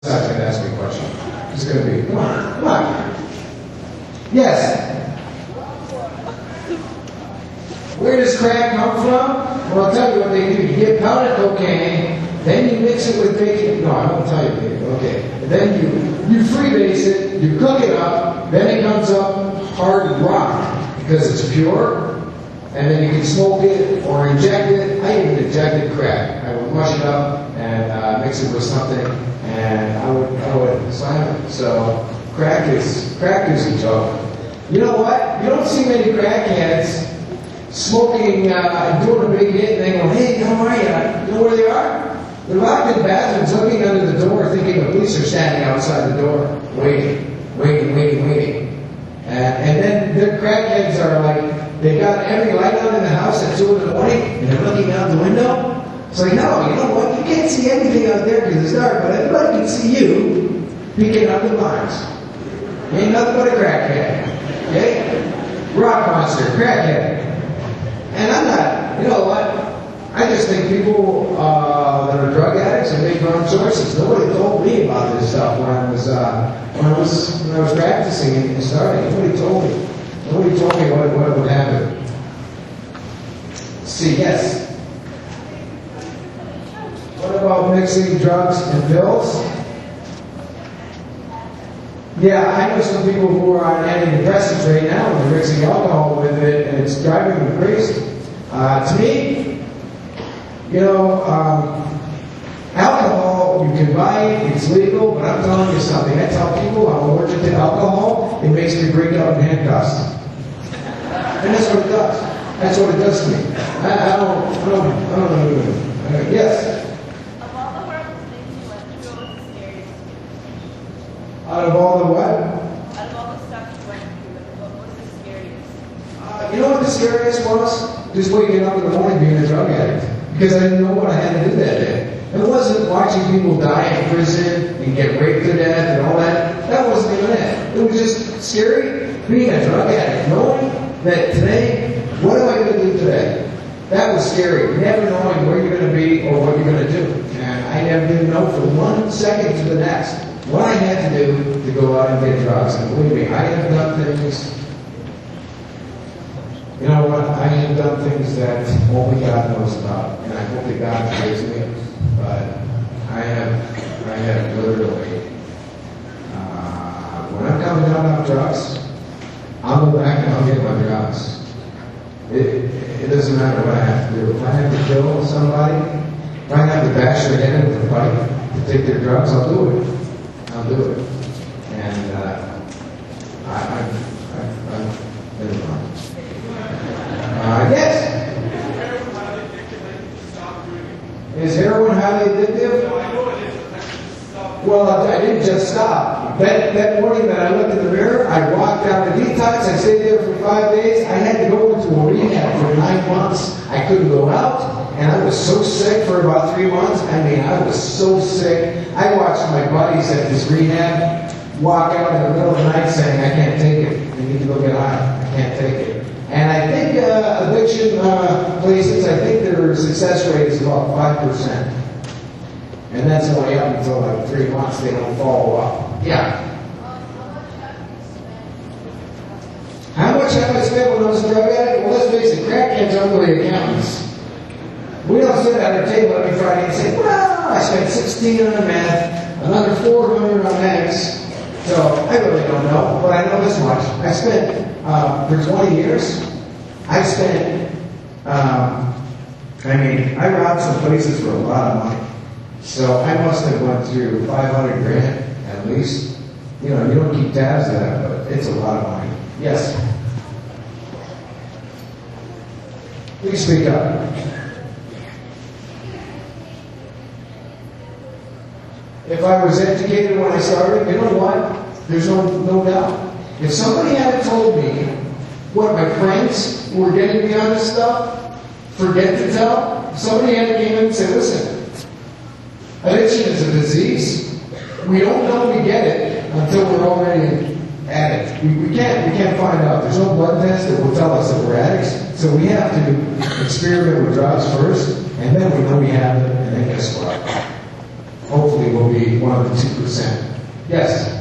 not going to ask me a question. It's going to be, come on, come on. Yes. Where does crack come from? Well, I'll tell you what they do. You get powdered cocaine, then you mix it with bacon. No, I won't tell you, baby. Okay. And then you freebase it, you cook it up, then it comes up hard rock because it's pure. And then you can smoke it or inject it. I even injected crack. I would mush it up and mix it with something, and I would slam it. So crack is a joke. You know what? You don't see many crackheads smoking and doing a big hit, and they go, "Hey, how are you?" You know where they are? They're locked in bathrooms, looking under the door, thinking the police are standing outside the door, waiting. And then the crackheads are like, they got every light on in the house at 2 in the morning, and they're looking out the window. It's like, no, you know what? You can't see anything out there because it's dark, but everybody can see you picking up the lines. You ain't nothing but a crackhead. Okay? Rock monster, crackhead. And I'm not, you know what? I just think people that are drug addicts and make wrong choices. Nobody told me about this stuff when I was practicing and starting. Nobody told me. Nobody told me what would happen. See, yes. What about mixing drugs and pills? Yeah, I know some people who are on antidepressants right now and they're mixing alcohol with it, and it's driving them crazy. To me, you know, alcohol, you can buy it, it's legal, but I'm telling you something. I tell people I'm allergic to alcohol, it makes me break out in handcuffs. And that's what it does. That's what it does to me. I don't know. Yes? Of all the horrible things you went through, what was the scariest? Out of all the what? Out of all the stuff you went through, what was the scariest? You know what the scariest was? Just waking up in the morning being a drug addict. Because I didn't know what I had to do that day. It wasn't watching people die in prison and get raped to death and all that. That wasn't even it. It was just scary being a drug addict, knowing that today, what am I going to do today? That was scary. Never knowing where you're going to be or what you're going to do. And I never didn't know from 1 second to the next what I had to do to go out and get drugs. And believe me, I have done things. You know what? I have done things that only God knows about, and I hope that God forgives me. But I have literally, when I'm coming down off drugs, I'll go back and I'll get my drugs. It doesn't matter what I have to do. If I have to kill somebody, if I have to bash their head with a pipe to take their drugs, I'll do it. I'll do it. And I've been wrong. Yes? Is heroin highly addictive? Well, I didn't just stop. That morning that I looked in the mirror, I walked out the detox. I stayed there for 5 days. I had to go into a rehab for 9 months. I couldn't go out, and I was so sick for about 3 months. I mean, I was so sick. I watched my buddies at this rehab walk out in the middle of the night saying, "I can't take it. You need to go get high. I can't take it." And I think addiction places, I think their success rate is about 5%. And that's only up until like 3 months. They don't follow up. Yeah. How much have I spent when I was a drug addict? Well, let's face it, crackheads aren't really accountants. We don't sit at our table every Friday and say, well, I spent $16 on meth, another $400 on X. So I really don't know, but I know this much. I spent, for 20 years, I spent, I robbed some places for a lot of money. So I must have went through 500 grand at least. You know, you don't keep tabs of that, but it's a lot of money. Yes? Please speak up. If I was educated when I started, you know what? There's no doubt. If somebody had told me what my friends who were getting me on this stuff, forget to tell. If somebody had came in and said, listen, addiction is a disease. We don't know we get it until we're already at it. We can't find out. There's no blood test that will tell us that we're addicts. So we have to experiment with drugs first, and then we know we have it, and then guess what? hopefully we'll be one of the 2%. Yes?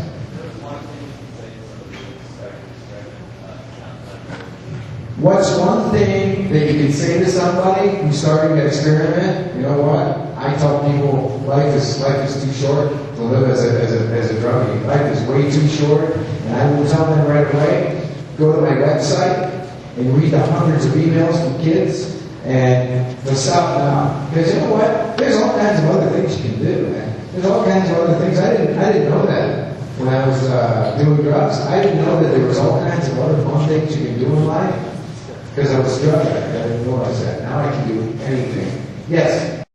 What's one thing that you can say to somebody who's starting to experiment? You know what? I tell people life is too short to live as a druggie. Life is way too short, and I will tell them right away, go to my website and read the hundreds of emails from kids and they'll stop now. Because you know what? There's all kinds of other things you can do, man. There's all kinds of other things. I didn't know that when I was doing drugs. I didn't know that there was all kinds of other fun things you can do in life. Because I was drug addict, I didn't realize that. Now I can do anything. Yes?